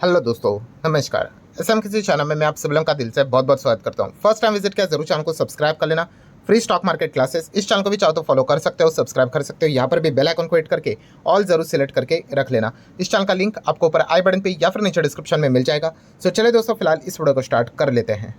Hello दोस्तों, नमस्कार। SM किसी चैनल में मैं आप सभी लोगों का दिल से बहुत बहुत स्वागत करता हूं। फर्स्ट टाइम विजिट किया जरूर चैनल को सब्सक्राइब कर लेना। फ्री स्टॉक मार्केट क्लासेस इस चैनल को भी चाहो तो फॉलो कर सकते हो, सब्सक्राइब कर सकते हो। यहाँ पर भी बेल आइकन को हिट करके ऑल जरूर सिलेक्ट करके रख लेना। इस चैनल का लिंक आपको ऊपर आई बटन पे या फिर नीचे डिस्क्रिप्शन में मिल जाएगा। सो चलिए दोस्तों, फिलहाल इस वीडियो को स्टार्ट कर लेते हैं।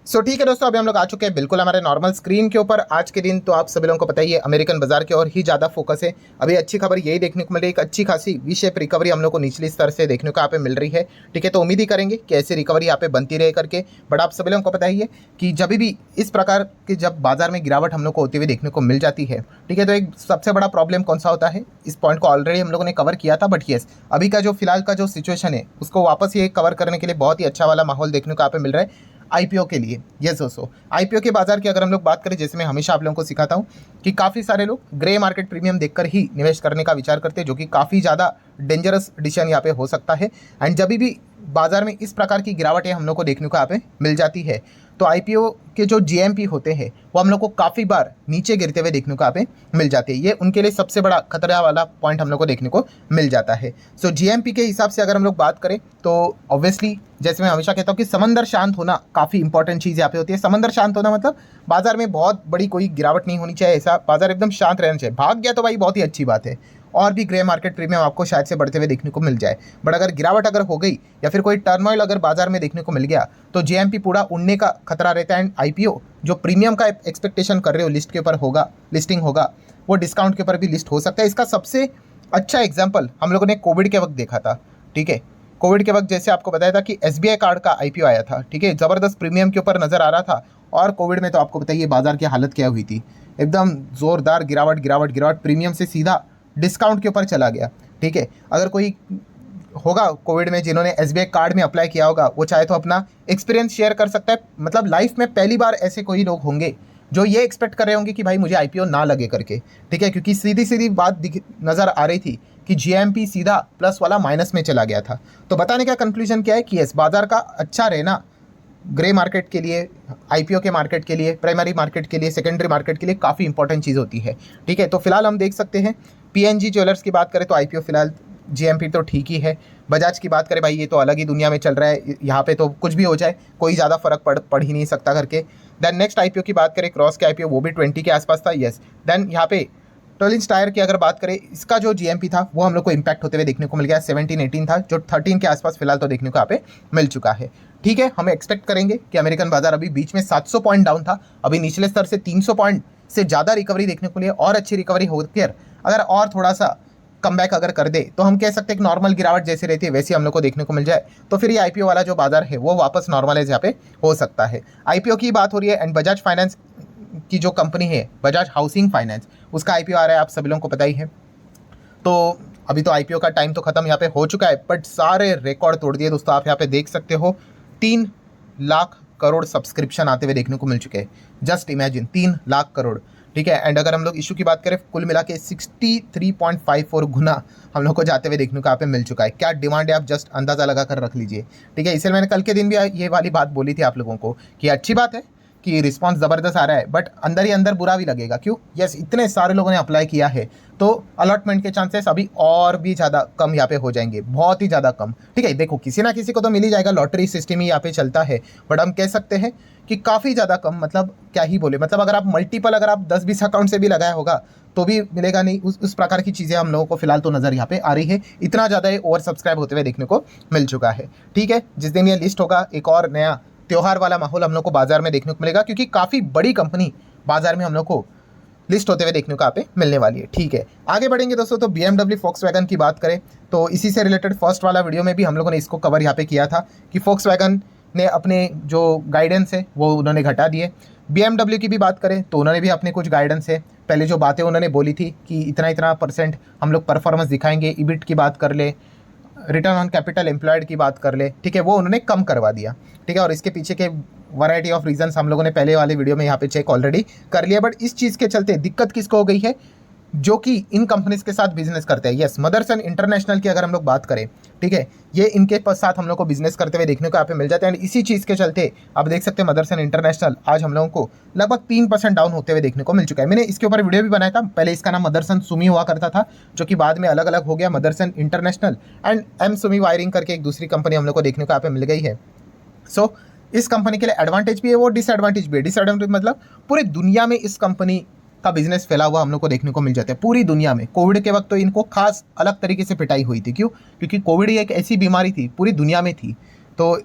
ठीक है दोस्तों, अभी हम लोग आ चुके हैं बिल्कुल हमारे नॉर्मल स्क्रीन के ऊपर। आज के दिन तो आप सभी लोगों को पता ही है, अमेरिकन बाजार की ओर ही ज़्यादा फोकस है। अभी अच्छी खबर यही देखने को मिल रही है, एक अच्छी खासी वी शेप रिकवरी हम लोग को निचली स्तर से देखने को यहाँ पे मिल रही है। ठीक है, तो उम्मीद ही करेंगे कि ऐसी रिकवरी यहाँ पे बनती रहे करके। बट आप सभी लोगों को पता ही है कि जब भी इस प्रकार की जब बाजार में गिरावट हम लोग को होती हुई देखने को मिल जाती है, ठीक है, तो एक सबसे बड़ा प्रॉब्लम कौन सा होता है, इस पॉइंट को ऑलरेडी हम लोगों ने कवर किया था। बट येस, अभी का जो फिलहाल का जो सिचुएशन है उसको वापस ये कवर करने के लिए बहुत ही अच्छा वाला माहौल देखने को यहाँ पे मिल रहा है आईपीओ के लिए। यस दोस्तों, आईपीओ के बाजार की अगर हम लोग बात करें, जैसे मैं हमेशा आप लोगों को सिखाता हूं कि काफ़ी सारे लोग ग्रे मार्केट प्रीमियम देखकर ही निवेश करने का विचार करते हैं, जो कि काफ़ी ज़्यादा डेंजरस डिसीजन यहाँ पे हो सकता है। एंड जब भी बाजार में इस प्रकार की गिरावटें हम लोग को देखने को यहाँ पे मिल जाती है, तो आईपीओ के जो जीएमपी होते हैं वो हम लोग को काफ़ी बार नीचे गिरते हुए देखने को यहाँ पे मिल जाते हैं। ये उनके लिए सबसे बड़ा खतरा वाला पॉइंट हम लोग को देखने को मिल जाता है। सो जीएमपी के हिसाब से अगर हम लोग बात करें तो ऑब्वियसली, जैसे मैं हमेशा कहता हूँ कि समंदर शांत होना काफ़ी इंपॉर्टेंट चीज़ यहाँ पे होती है। समंदर शांत होना मतलब बाजार में बहुत बड़ी कोई गिरावट नहीं होनी चाहिए, ऐसा बाजार एकदम शांत रहना चाहिए। भाग गया तो भाई बहुत ही अच्छी बात है, और भी ग्रे मार्केट प्रीमियम आपको शायद से बढ़ते हुए देखने को मिल जाए। बट अगर गिरावट अगर हो गई या फिर कोई टर्मोइल अगर बाजार में देखने को मिल गया, तो जेएमपी पूरा उड़ने का खतरा रहता है। एंड आईपीओ जो प्रीमियम का एक्सपेक्टेशन कर रहे हो लिस्ट के ऊपर होगा, लिस्टिंग होगा, वो डिस्काउंट के ऊपर भी लिस्ट हो सकता है। इसका सबसे अच्छा एग्जाम्पल हम लोगों ने कोविड के वक्त देखा था। ठीक है, कोविड के वक्त जैसे आपको बताया था कि एसबीआई कार्ड का आईपीओ आया था। ठीक है, ज़बरदस्त प्रीमियम के ऊपर नज़र आ रहा था। और कोविड में तो आपको बताइए बाजार की हालत क्या हुई थी, एकदम ज़ोरदार गिरावट गिरावट गिरावट, प्रीमियम से सीधा डिस्काउंट के ऊपर चला गया। ठीक है, अगर कोई होगा कोविड में जिन्होंने एसबीआई कार्ड में अप्लाई किया होगा, वो चाहे तो अपना एक्सपीरियंस शेयर कर सकता है। मतलब लाइफ में पहली बार ऐसे कोई लोग होंगे जो ये एक्सपेक्ट कर रहे होंगे कि भाई मुझे आईपीओ ना लगे करके। ठीक है, क्योंकि सीधी सीधी बात नज़र आ रही थी कि जीएमपी सीधा प्लस वाला माइनस में चला गया था। तो बताने का कंक्लूजन क्या है कि यस, बाजार का अच्छा रहना ग्रे मार्केट के लिए, आईपीओ के मार्केट के लिए, प्राइमरी मार्केट के लिए, सेकेंडरी मार्केट के लिए काफ़ी इंपॉर्टेंट चीज़ होती है। ठीक है, तो फिलहाल हम देख सकते हैं पीएनजी ज्वेलर्स की बात करें तो आईपीओ फिलहाल, जीएमपी तो ठीक ही है। बजाज की बात करें भाई, ये तो अलग ही दुनिया में चल रहा है, यहाँ पे तो कुछ भी हो जाए कोई ज़्यादा फर्क पड़ ही नहीं सकता करके। देन नेक्स्ट आईपीओ की बात करें, क्रॉस के आईपीओ, वो भी 20 के आसपास था। यस, देन यहाँ पे टर्लिंस टायर की अगर बात करें, इसका जो जीएमपी था वो हम लोग को इंपैक्ट होते हुए देखने को मिल गया। 17-18 था, जो 13 के आसपास फिलहाल तो देखने को यहाँ पे मिल चुका है। ठीक है, हमें एक्सपेक्ट करेंगे कि अमेरिकन बाजार अभी बीच में 700 पॉइंट डाउन था, अभी निचले स्तर से 300 पॉइंट से ज़्यादा रिकवरी देखने को मिली, और अच्छी रिकवरी होकर अगर और थोड़ा सा कमबैक अगर कर दे तो हम कह सकते हैं कि नॉर्मल गिरावट जैसे रहती है वैसी हम लोग को देखने को मिल जाए, तो फिर ये आईपीओ वाला जो बाजार है वो वापस नॉर्मलाइज यहाँ पे हो सकता है। आईपीओ की बात हो रही है। एंड बजाज फाइनेंस की जो कंपनी है, बजाज हाउसिंग फाइनेंस, उसका आईपीओ आ रहा है, आप सभी लोगों को पता ही है। तो अभी तो आईपीओ का टाइम तो खत्म यहाँ पे हो चुका है, बट सारे रिकॉर्ड तोड़ दिए दोस्तों। आप यहाँ पे देख सकते हो 3 लाख करोड़ सब्सक्रिप्शन आते हुए देखने को मिल चुके हैं। Just imagine 3 lakh crore. ठीक है, एंड अगर हम लोग इशू की बात करें, कुल मिला के 63.54 गुना हम लोग को जाते हुए देखने को यहाँ पे मिल चुका है। क्या डिमांड है, आप जस्ट अंदाज़ा लगा कर रख लीजिए। ठीक है, इसलिए मैंने कल के दिन भी ये वाली बात बोली थी आप लोगों को कि अच्छी बात है कि रिस्पांस ज़बरदस्त आ रहा है, बट अंदर ही अंदर बुरा भी लगेगा। क्यों? यस, इतने सारे लोगों ने अप्लाई किया है, तो अलॉटमेंट के चांसेस अभी और भी ज़्यादा कम यहाँ पे हो जाएंगे, बहुत ही ज़्यादा कम। ठीक है, देखो किसी ना किसी को तो मिल ही जाएगा, लॉटरी सिस्टम ही यहाँ पे चलता है। बट हम कह सकते हैं कि काफ़ी ज़्यादा कम, मतलब क्या ही बोले, मतलब अगर आप मल्टीपल अगर आप 10-20 अकाउंट से भी लगाया होगा तो भी मिलेगा नहीं। उस प्रकार की चीज़ें हम लोगों को फिलहाल तो नज़र यहाँ पे आ रही है। इतना ज़्यादा ये ओवर सब्सक्राइब होते हुए देखने को मिल चुका है। ठीक है, जिस दिन ये लिस्ट होगा, एक और नया त्योहार वाला माहौल हम लोग को बाजार में देखने को मिलेगा, क्योंकि काफ़ी बड़ी कंपनी बाजार में हम लोग को लिस्ट होते हुए देखने को यहाँ पे मिलने वाली है। ठीक है, आगे बढ़ेंगे दोस्तों। तो BMW Volkswagen की बात करें तो इसी से रिलेटेड फर्स्ट वाला वीडियो में भी हम लोगों ने इसको कवर यहाँ पे किया था कि Volkswagen ने अपने जो गाइडेंस है वो उन्होंने घटा दिए। BMW की भी बात करें तो उन्होंने भी अपने कुछ गाइडेंस है, पहले जो बातें उन्होंने बोली थी कि इतना इतना % हम लोग परफॉर्मेंस दिखाएंगे, EBIT की बात कर ले, रिटर्न ऑन कैपिटल एम्प्लॉयड की बात कर ले, ठीक है, वो उन्होंने कम करवा दिया। ठीक है, और इसके पीछे के वैरायटी ऑफ रीजंस हम लोगों ने पहले वाले वीडियो में यहाँ पे चेक ऑलरेडी कर लिया। बट इस चीज़ के चलते दिक्कत किसको हो गई है, जो कि इन कंपनीज के साथ बिजनेस करते हैं। यस, मदरसन इंटरनेशनल की अगर हम लोग बात करें, ठीक है, ये इनके साथ हम लोग को बिजनेस करते हुए देखने को यहाँ पे मिल जाते हैं। एंड इसी चीज़ के चलते आप देख सकते हैं मदरसन इंटरनेशनल आज हम लोगों को लगभग 3% डाउन होते हुए देखने को मिल चुका है। मैंने इसके ऊपर वीडियो भी बनाया था, पहले इसका नाम मदरसन सुमी हुआ करता था, जो कि बाद में अलग अलग हो गया Motherson International, and M Sumi wiring करके एक दूसरी कंपनी हम लोग को देखने को यहाँ पे मिल गई है। सो इस कंपनी के लिए एडवांटेज भी है वो डिसएडवांटेज भी है। डिसएडवांटेज मतलब पूरी दुनिया में इस कंपनी का बिजनेस फैला हुआ हम लोग को देखने को मिल जाता है पूरी दुनिया में। कोविड के वक्त तो इनको खास अलग तरीके से पिटाई हुई थी। क्यों? क्योंकि कोविड एक ऐसी बीमारी थी पूरी दुनिया में थी, तो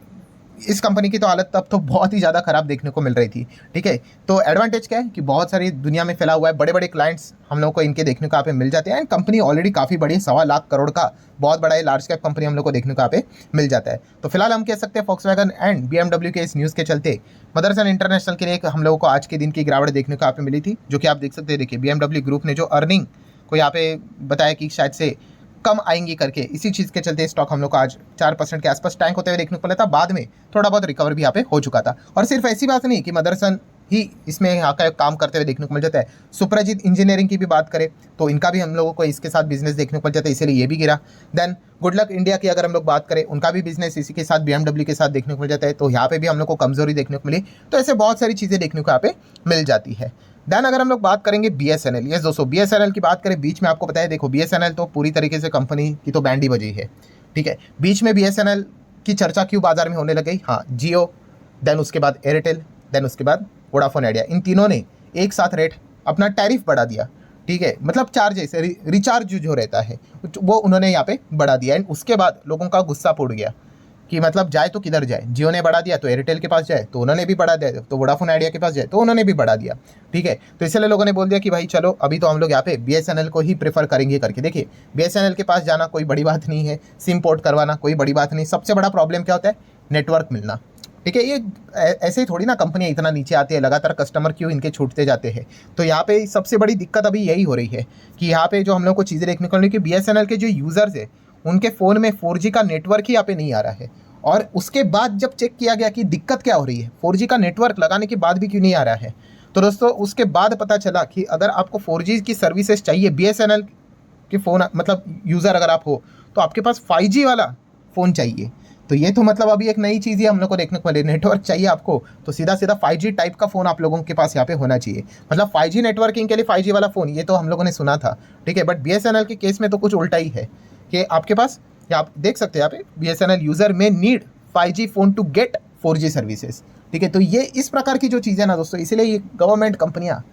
इस कंपनी की तो हालत तब तो बहुत ही ज़्यादा खराब देखने को मिल रही थी। ठीक है, तो एडवांटेज क्या है कि बहुत सारी दुनिया में फैला हुआ है, बड़े बड़े क्लाइंट्स हम लोग को इनके देखने को यहाँ पे मिल जाते हैं। एंड कंपनी ऑलरेडी काफ़ी बड़ी है, 1.25 लाख करोड़ का बहुत बड़ा है, लार्ज कैप कंपनी हम लोग को देखने को यहाँ पे मिल जाता है। तो फिलहाल हम कह सकते हैं फॉक्सवैगन एंड BMW के इस न्यूज़ के चलते मदरसन इंटरनेशनल के लिए हम लोगों को आज के दिन की गिरावट देखने को यहाँ पे मिली थी, जो कि आप देख सकते हैं। देखिए BMW ग्रुप ने जो अर्निंग को यहाँ पे बताया कि शायद से कम आएंगी करके, इसी चीज़ के चलते स्टॉक हम लोग को आज 4% के आसपास टैंक होते हुए देखने को मिला था। बाद में थोड़ा बहुत रिकवर भी यहाँ पे हो चुका था। और सिर्फ ऐसी बात नहीं कि मदरसन ही इसमें यहाँ का काम करते हुए देखने को मिल जाता है। सुप्रजीत इंजीनियरिंग की भी बात करें तो इनका भी हम लोगों को इसके साथ बिजनेस देखने को मिल जाता है, इसीलिए ये भी गिरा। देन गुड लक इंडिया की अगर हम लोग बात करें, उनका भी बिजनेस इसी के साथ BMW के साथ देखने को मिल जाता है, तो यहाँ पे भी हम लोग को कमजोरी देखने को मिली। तो ऐसे बहुत सारी चीज़ें देखने को यहाँ पे मिल जाती है। देन अगर हम लोग बात करेंगे BSNL, यस दोस्तों BSNL की बात करें, बीच में आपको पता है, देखो BSNL तो पूरी तरीके से कंपनी की तो बैंड ही बजी है। ठीक है, बीच में BSNL की चर्चा क्यों बाजार में होने लग गई? हाँ, जियो, देन उसके बाद एयरटेल, देन उसके बाद वोडाफोन आइडिया, इन तीनों ने एक साथ रेट अपना टैरिफ बढ़ा दिया। ठीक है, मतलब चार्जेस रिचार्ज जो रहता है वो उन्होंने यहाँ पे बढ़ा दिया। एंड उसके बाद लोगों का गुस्सा फूट गया कि मतलब जाए तो किधर जाए। जियो ने बढ़ा दिया तो एयरटेल के पास जाए, तो उन्होंने भी बढ़ा दिया, तो वोडाफोन आइडिया के पास जाए तो उन्होंने भी बढ़ा दिया। ठीक है, तो इसलिए लोगों ने बोल दिया कि भाई चलो अभी तो हम लोग यहाँ पे BSNL को ही प्रेफर करेंगे करके। देखिए BSNL के पास जाना कोई बड़ी बात नहीं है, सिम पोर्ट करवाना कोई बड़ी बात नहीं, सबसे बड़ा प्रॉब्लम क्या होता है? नेटवर्क मिलना। ठीक है, ये ऐसे ही थोड़ी ना कंपनियाँ इतना नीचे आती है, लगातार कस्टमर क्यों इनके छूटते जाते हैं। तो यहाँ पे सबसे बड़ी दिक्कत अभी यही हो रही है कि यहाँ पे जो हम लोग को चीज़ें देखने को मिली कि BSNL के जो यूज़र्स है उनके फ़ोन में 4G का नेटवर्क ही यहाँ पे नहीं आ रहा है। और उसके बाद जब चेक किया गया कि दिक्कत क्या हो रही है, 4G का नेटवर्क लगाने के बाद भी क्यों नहीं आ रहा है, तो दोस्तों उसके बाद पता चला कि अगर आपको 4G की सर्विसेज चाहिए, BSNL के फ़ोन मतलब यूज़र अगर आप हो, तो आपके पास 5G वाला फ़ोन चाहिए। तो ये तो मतलब अभी एक नई चीज़ ही हम लोग को देखने को मिले, नेटवर्क चाहिए आपको तो सीधा सीधा 5G टाइप का फ़ोन आप लोगों के पास यहाँ पे होना चाहिए। मतलब 5G नेटवर्किंग के लिए 5G वाला फ़ोन, ये तो हम लोगों ने सुना था। ठीक है, बट BSNL के केस में तो कुछ उल्टा ही है कि आपके पास, या आप देख सकते हैं यहाँ पे BSNL यूज़र में need 5G phone to get 4G services. ठीक है, तो ये इस प्रकार की जो चीज़ें ना दोस्तों, इसीलिए ये गवर्नमेंट कंपनियाँ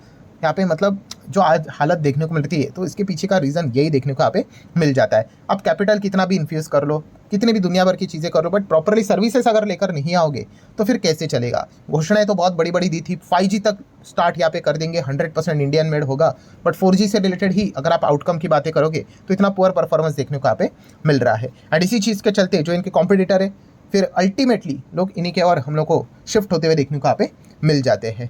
यहाँ पे मतलब जो आज हालत देखने को मिलती है, तो इसके पीछे का रीज़न यही देखने को यहाँ पे मिल जाता है। अब कैपिटल कितना भी इन्फ्यूज़ कर लो, कितनी भी दुनिया भर की चीज़ें कर लो, बट प्रॉपरली सर्विसेज अगर लेकर नहीं आओगे तो फिर कैसे चलेगा? घोषणाएं तो बहुत बड़ी बड़ी दी थी, 5G तक स्टार्ट यहाँ पे कर देंगे, 100% इंडियन मेड होगा, बट 4G से रिलेटेड ही अगर आप आउटकम की बातें करोगे तो इतना पुअर परफॉर्मेंस देखने को यहाँ पे मिल रहा है। एंड इसी चीज़ के चलते जो इनके कॉम्पिटिटर है, फिर अल्टीमेटली लोग इन्हीं के और हम लोग को शिफ्ट होते हुए देखने को यहाँ पे मिल जाते हैं।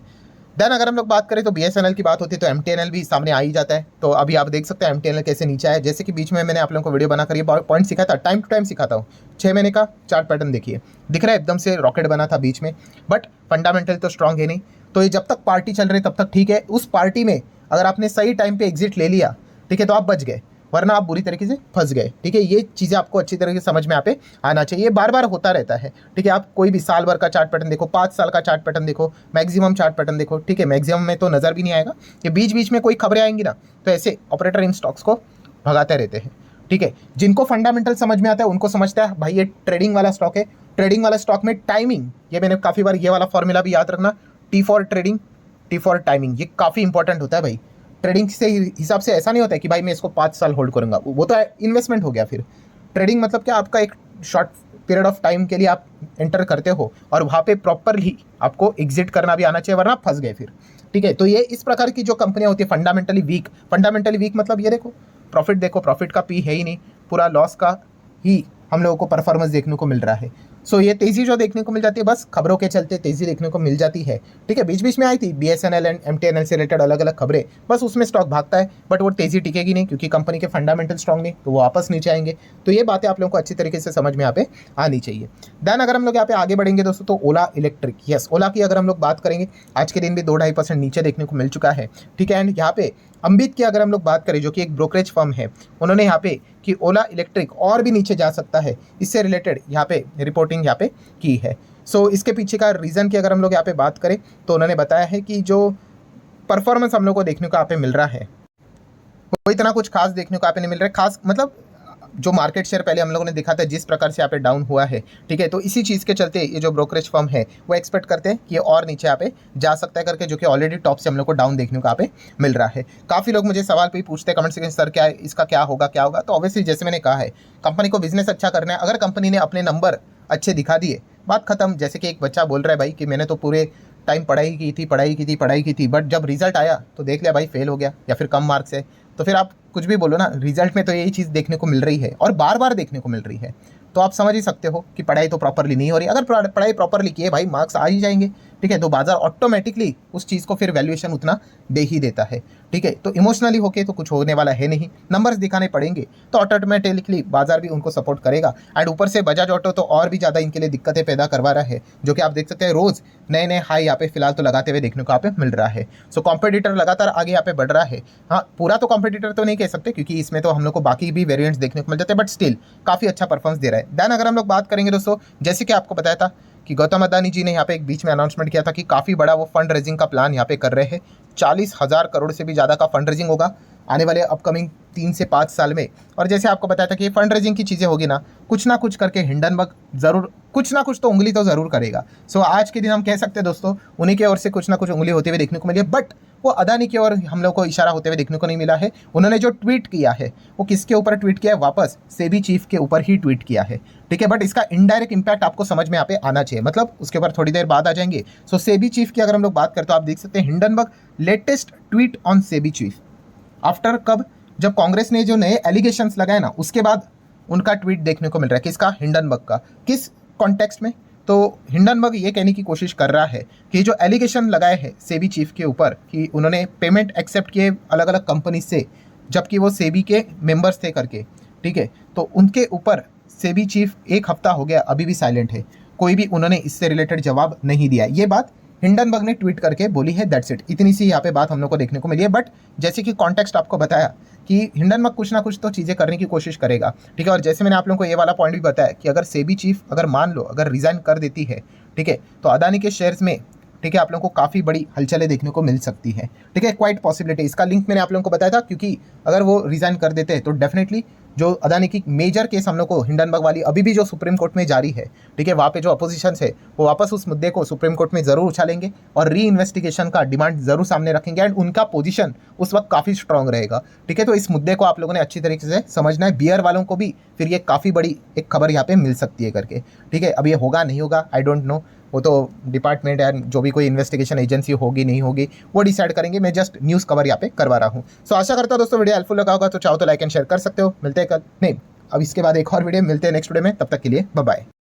देन अगर हम लोग बात करें तो BSNL की बात होती है तो MTNL भी सामने आ ही जाता है। तो अभी आप देख सकते हैं MTNL कैसे नीचे आया, जैसे कि बीच में मैंने आप लोगों को वीडियो बनाकर ये पॉइंट सिखाया था, टाइम टू टाइम सिखाता हूँ। 6 महीने का चार्ट पैटर्न देखिए, दिख रहा है एकदम से रॉकेट बना था बीच में, बट फंडामेंटल तो स्ट्रांग है नहीं। तो ये जब तक पार्टी चल रही तब तक ठीक है, उस पार्टी में अगर आपने सही टाइम पे एग्जिट ले लिया, ठीक है, तो आप बच गए, वरना आप बुरी तरीके से फंस गए। ठीक है, ये चीज़ें आपको अच्छी तरीके से समझ में यहाँ पे आना चाहिए, बार बार होता रहता है। ठीक है, आप कोई भी साल भर का चार्ट पैटर्न देखो, 5 साल का चार्ट पैटर्न देखो, मैक्सिमम चार्ट पैटर्न देखो। ठीक है, मैक्सिमम में तो नज़र भी नहीं आएगा, ये बीच बीच में कोई खबरें आएंगी ना, तो ऐसे ऑपरेटर इन स्टॉक्स को भगाते रहते हैं। ठीक है, जिनको फंडामेंटल समझ में आता है उनको समझता है भाई ये ट्रेडिंग वाला स्टॉक है। ट्रेडिंग वाला स्टॉक में टाइमिंग, ये मैंने काफ़ी बार ये वाला फॉर्मूला भी याद रखना, T for trading, T for timing, ये काफ़ी इंपॉर्टेंट होता है भाई। ट्रेडिंग से हिसाब से ऐसा नहीं होता है कि भाई मैं इसको 5 साल होल्ड करूंगा, वो तो इन्वेस्टमेंट हो गया। फिर ट्रेडिंग मतलब क्या, आपका एक शॉर्ट पीरियड ऑफ टाइम के लिए आप एंटर करते हो और वहाँ पे प्रॉपरली आपको एग्जिट करना भी आना चाहिए, वरना आप फंस गए फिर। ठीक है, तो ये इस प्रकार की जो कंपनियाँ होती है फंडामेंटली वीक मतलब ये देखो प्रॉफिट, देखो प्रॉफिट का पी है ही नहीं, पूरा लॉस का ही हम लोगों को परफॉर्मेंस देखने को मिल रहा है। सो ये तेज़ी जो देखने को मिल जाती है बस खबरों के चलते तेज़ी देखने को मिल जाती है। ठीक है, बीच बीच में आई थी BSNL एंड MTNL से रिलेटेड अलग अलग खबरें, बस उसमें स्टॉक भागता है, बट वो तेज़ी टिकेगी नहीं क्योंकि कंपनी के फंडामेंटल स्ट्रॉन्ग नहीं, तो वो वापस नीचे आएंगे। तो ये बातें आप लोगों को अच्छी तरीके से समझ में यहाँ पे आनी चाहिए। देन अगर हम लोग यहाँ पे आगे बढ़ेंगे दोस्तों, तो ओला इलेक्ट्रिक, यस ओला की अगर हम लोग बात करेंगे, आज के दिन भी 2-2.5% नीचे देखने को मिल चुका है। ठीक है, एंड यहाँ पे अंबित की अगर हम लोग बात करें, जो कि एक ब्रोकरेज फर्म है, उन्होंने यहाँ पे कि ओला इलेक्ट्रिक और भी नीचे जा सकता है, इससे रिलेटेड यहाँ पे रिपोर्टिंग यहाँ पे की है। सो इसके पीछे का रीज़न की अगर हम लोग यहाँ पे बात करें, तो उन्होंने बताया है कि जो परफॉर्मेंस हम लोग को देखने को यहाँ पे मिल रहा है वो इतना कुछ खास देखने को यहाँ पे नहीं मिल रहा है। खास मतलब जो मार्केट शेयर पहले हम लोगों ने देखा था जिस प्रकार से यहाँ पे डाउन हुआ है, ठीक है, तो इसी चीज़ के चलते ये जो ब्रोकरेज फर्म है वो एक्सपेक्ट करते हैं कि ये और नीचे यहाँ पे जा सकता है करके, जो कि ऑलरेडी टॉप से हम लोग को डाउन देखने को यहाँ पे मिल रहा है। काफ़ी लोग मुझे सवाल पे पूछते हैं कमेंट सेक्शन, सर क्या है इसका, क्या होगा क्या होगा। तो ऑब्वियसली जैसे मैंने कहा है, कंपनी को बिजनेस अच्छा करना है, अगर कंपनी ने अपने नंबर अच्छे दिखा दिए, बात खत्म। जैसे कि एक बच्चा बोल रहा है भाई कि मैंने तो पूरे टाइम पढ़ाई की थी, बट जब रिजल्ट आया तो देख लिया भाई फेल हो गया या फिर कम मार्क्स है, तो फिर आप कुछ भी बोलो ना, रिजल्ट में तो यही चीज़ देखने को मिल रही है और बार बार देखने को मिल रही है। तो आप समझ ही सकते हो कि पढ़ाई तो प्रॉपरली नहीं हो रही। अगर पढ़ाई प्रॉपरली की है भाई, मार्क्स आ ही जाएंगे। ठीक है, तो बाजार ऑटोमेटिकली उस चीज़ को फिर वैल्यूएशन उतना दे ही देता है। ठीक है, तो इमोशनली होके तो कुछ होने वाला है नहीं, नंबर्स दिखाने पड़ेंगे तो ऑटोमेटिकली बाजार भी उनको सपोर्ट करेगा। एंड ऊपर से बजाज ऑटो तो और भी ज़्यादा इनके लिए दिक्कतें पैदा करवा रहा है, जो कि आप देख सकते हैं रोज़ नए नए हाई यहाँ पे फिलहाल तो लगाते हुए देखने को यहाँ पे मिल रहा है। सो कॉम्पिटिटर लगातार आगे यहाँ पे बढ़ रहा है। हाँ, पूरा तो कॉम्पिटिटर तो नहीं कह सकते क्योंकि इसमें तो हम लोग को बाकी भी वेरिएंट्स देखने को मिल जाते हैं, बट स्टिल काफ़ी अच्छा परफॉर्मेंस दे रहा है। देन अगर हम लोग बात करेंगे दोस्तों, जैसे कि आपको बताया था कि गौतम अदानी जी ने यहाँ पे एक बीच में अनाउंसमेंट किया था कि काफ़ी बड़ा वो फंड रेजिंग का प्लान यहाँ पे कर रहे हैं। 40,000 करोड़ से भी ज़्यादा का फंड रेजिंग होगा आने वाले अपकमिंग 3 से 5 साल में। और जैसे आपको बताया था कि ये फंड रेजिंग की चीज़ें होगी ना, कुछ ना कुछ करके हिंडनबर्ग ज़रूर कुछ ना कुछ तो उंगली तो ज़रूर करेगा। सो आज के दिन हम कह सकते हैं दोस्तों, उन्हीं की ओर से कुछ ना कुछ उंगली होते हुए देखने को मिली है, बट वो अदानी की ओर हम लोग को इशारा होते हुए देखने को नहीं मिला है। उन्होंने जो ट्वीट किया है वो किसके ऊपर ट्वीट किया है, वापस सेबी चीफ के ऊपर ही ट्वीट किया है। ठीक है, बट इसका इनडायरेक्ट इंपैक्ट आपको समझ में यहाँ पे आना चाहिए, मतलब उसके ऊपर थोड़ी देर बाद आ जाएंगे। सो सेबी चीफ की अगर हम लोग बात करते तो आप देख सकते हैं Hindenburg latest tweet on SEBI chief after, कब, जब कांग्रेस ने जो नए एलिगेशंस लगाए ना उसके बाद उनका ट्वीट देखने को मिल रहा है। किसका, हिंडनबर्ग का। किस कॉन्टेक्स्ट में, तो हिंडनबर्ग ये कहने की कोशिश कर रहा है कि जो एलिगेशन लगाए हैं सेबी चीफ के ऊपर कि उन्होंने पेमेंट एक्सेप्ट किए अलग अलग कंपनी से, जबकि वो सेबी के मेंबर्स थे करके, ठीक है, तो उनके ऊपर सेबी चीफ 1 हफ्ता हो गया अभी भी साइलेंट है, कोई भी उन्होंने इससे रिलेटेड जवाब नहीं दिया। ये बात हिंडनबर्ग ने ट्वीट करके बोली है, दैट्स इट। इतनी सी यहाँ पे बात हम लोग को देखने को मिली है, बट जैसे कि कॉन्टेक्स्ट आपको बताया कि हिंडनबर्ग कुछ ना कुछ तो चीज़ें करने की कोशिश करेगा। ठीक है, और जैसे मैंने आप लोगों को ये वाला पॉइंट भी बताया कि अगर सेबी चीफ अगर मान लो अगर रिज़ाइन कर देती है, ठीक है, तो अदानी के शेयर्स में, ठीक है, आप लोगों को काफ़ी बड़ी हलचलें देखने को मिल सकती है। ठीक है, क्वाइट पॉसिबिलिटी, इसका लिंक मैंने आप लोगों को बताया था, क्योंकि अगर वो रिज़ाइन कर देते हैं तो डेफिनेटली जो अदानी की मेजर केस हम लोग को हिंडनबर्ग वाली अभी भी जो सुप्रीम कोर्ट में जारी है, ठीक है, वहाँ पे जो अपोजिशन है वो वापस उस मुद्दे को सुप्रीम कोर्ट में ज़रूर उछालेंगे और री इन्वेस्टिगेशन का डिमांड ज़रूर सामने रखेंगे, एंड उनका पोजीशन उस वक्त काफ़ी स्ट्रांग रहेगा। ठीक है, तो इस मुद्दे को आप लोगों ने अच्छी तरीके से समझना है। बियर वालों को भी फिर ये काफ़ी बड़ी एक खबर यहाँ पे मिल सकती है करके। ठीक है, अब ये होगा नहीं होगा आई डोंट नो, वो तो डिपार्टमेंट एंड जो भी कोई इन्वेस्टिगेशन एजेंसी होगी नहीं होगी वो डिसाइड करेंगे। मैं जस्ट न्यूज़ कवर यहाँ पे करवा रहा हूँ। सो आशा करता हूँ दोस्तों वीडियो हेल्पफुल लगा होगा, तो चाहो तो लाइक एंड शेयर कर सकते हो। मिलते हैं कल, नहीं अब इसके बाद एक और वीडियो, मिलते हैं नेक्स्ट वीडियो में, तब तक के लिए बाय बाय।